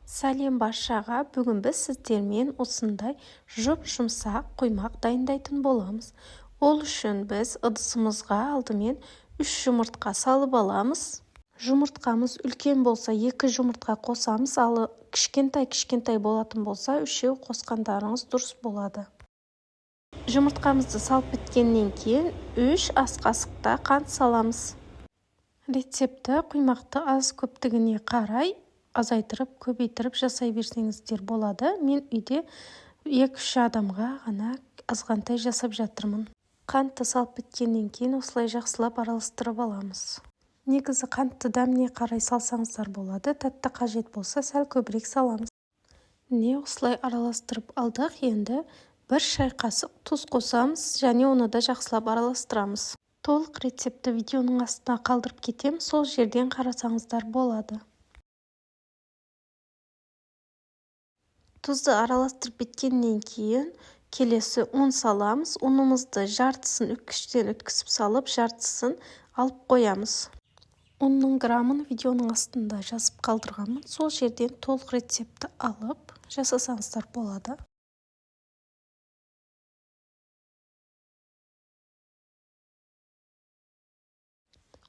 Сәлем баршаға, бүгін біз сіздермен осындай жұмсақ құймақ дайындайтын боламыз. Ол үшін біз ыдысымызға алдымен 3 жұмыртқа салып аламыз. Жұмыртқамыз үлкен болса 2 жұмыртқа қосамыз, ал кішкентай болатын болса 3 қосқандарыңыз дұрыс болады. Жұмыртқамызды салып біткеннен кейін 3 ас қасықта қант саламыз. Рецепті құймақты аз көптігіне қарай азайтырып, көбейтіріп жасай берсеңіздер болады. Мен үйде 2-3 адамға ғана азғантай жасап жатырмын. Қантты салып біткеннен кейін осылай жақсылап араластырып аламыз. Негізі қантты дәміне қарай салсаңыздар болады. Тәтті қажет болса сәл көбірек саламыз. Міне осылай араластырып алдық. Енді 1 шай қасық тұз қосамыз және оны да жақсылап араластырамыз. Толық рецепті видеоның астына қалдырып кетем, сол жерден қарасаңыздар болады. Тұзды араластырып біткеннен кейін келесі ұн саламыз. Ұнымызды жартысын үккіштен өткізіп салып, жартысын алып қоямыз. Ұнның грамын видеоның астында жазып қалдырғанмын. Сол жерден толық рецепті алып жасасаңыздар болады.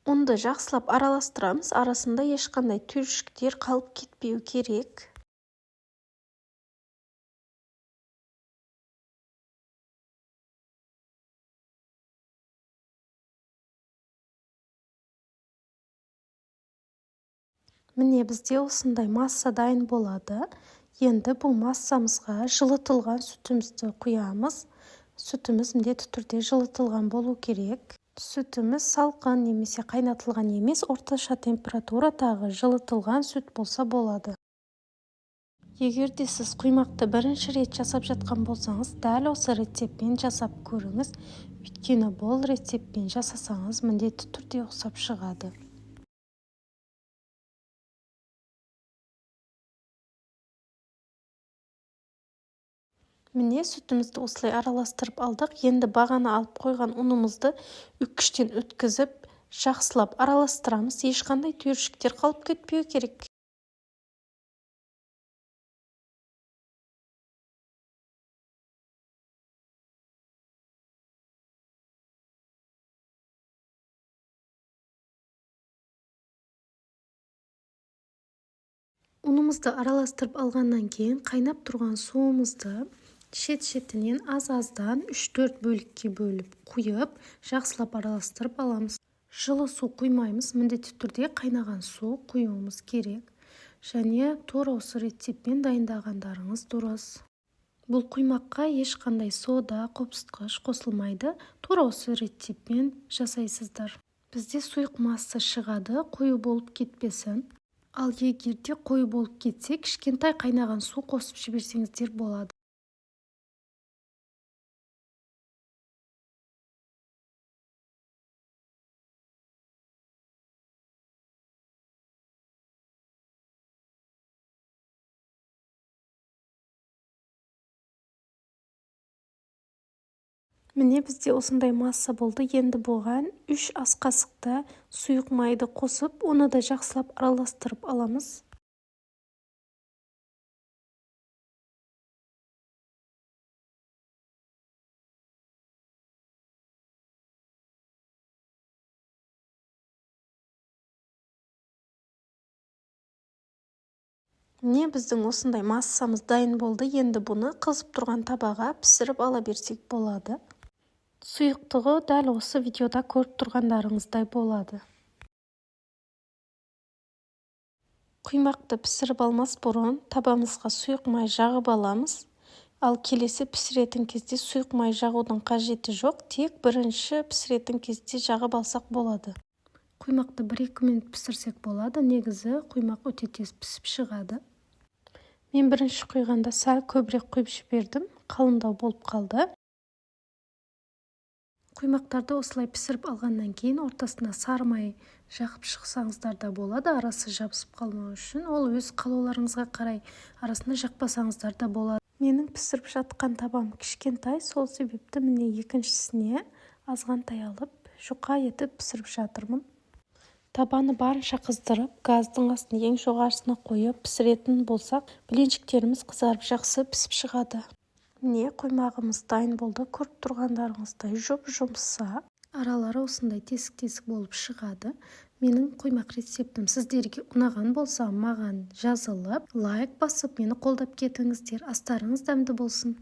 Ұнды жақсылап араластырамыз. Арасында ешқандай түйіршіктер қалып кетпеу керек. Міне бізде осындай масса дайын болады. Енді бұл массамызға жылытылған сүтімізді құямыз. Сүтіміз міндетті түрде жылытылған болу керек. Сүтіміз салқын немесе қайнатылған емес, орташа температурадағы жылытылған сүт болса болады. Егер де сіз құймақты бірінші рет жасап жатқан болсаңыз, дәл осы рецептпен жасап көріңіз. Өйткені бұл рецептпен жасасаңыз міндетті түрде ұқсап шығады. Міне сүтімізді осылай араластырып алдық. Енді бағана алып қойған ұнымызды үккіштен өткізіп, жақсылап араластырамыз. Ешқандай түйіршіктер қалып кетпеу керек. Ұнымызды араластырып алғаннан кейін қайнап тұрған суымызды шет-шетінен аз-аздан 3-4 бөлікке бөліп құйып, жақсылап араластырып аламыз. Жылы су құймаймыз, міндетті түрде қайнаған су құюымыз керек. Және тура осы рецептпен дайындағандарыңыз дұрыс. Бұл құймаққа ешқандай сода, қопсытқыш қосылмайды. Тура осы рецептпен жасайсыздар. Бізде сұйық масса шығады, қою болып кетпесін. Ал егерде қою болып кетсе, кішкентай қайнаған су қосып жіберсеңіздер болады. Міне бізде осындай масса болды. Енді бұған 3 ас қасықта сұйық майды қосып, оны да жақсылап араластырып аламыз. Міне біздің осындай массамыз дайын болды. Енді бұны қызып тұрған табаға пісіріп ала берсек болады. Сұйықтығы дәл осы видеода көріп тұрғандарыңыздай болады. Құймақты пісіріп алмас бұрын табамызға сұйық май жағып аламыз. Ал келесі пісіретін кезде сұйық май жағудың қажеті жоқ, тек бірінші пісіретін кезде жағып алсақ болады. Құймақты 1-2 минут пісірсек болады. Негізі құймақ өте тез пісіп шығады. Мен бірінші құйғанда сәл көбірек құйып жібердім, қалыңдау болып қалды. Құймақтарды осылай пісіріп алғаннан кейін ортасына сары май жақып шықсаңыздар да болады, арасы жабысып қалмау үшін. Ол өз қалауларыңызға қарай арасында жақпасаңыздар да болады. Менің пісіріп жатқан табам кішкентай, сол себепті міне екіншісіне азғантай алып, жұқа етіп пісіріп жатырмын. Табаны барынша қыздырып, газдың астын ең жоғарысына қойып пісіретін болсақ, блинчиктеріміз қызарып жақсы пісіп шығады. Міне қоймағымыз дайын болды. Көріп тұрғандарыңыздай жұп-жұмсақ. Аралары осындай тесік-тесік болып шығады. Менің қоймақ рецептім сіздерге ұнаған болса, маған жазылып, лайк басып, мені қолдап кетіңіздер. Астарыңыз дәмді болсын.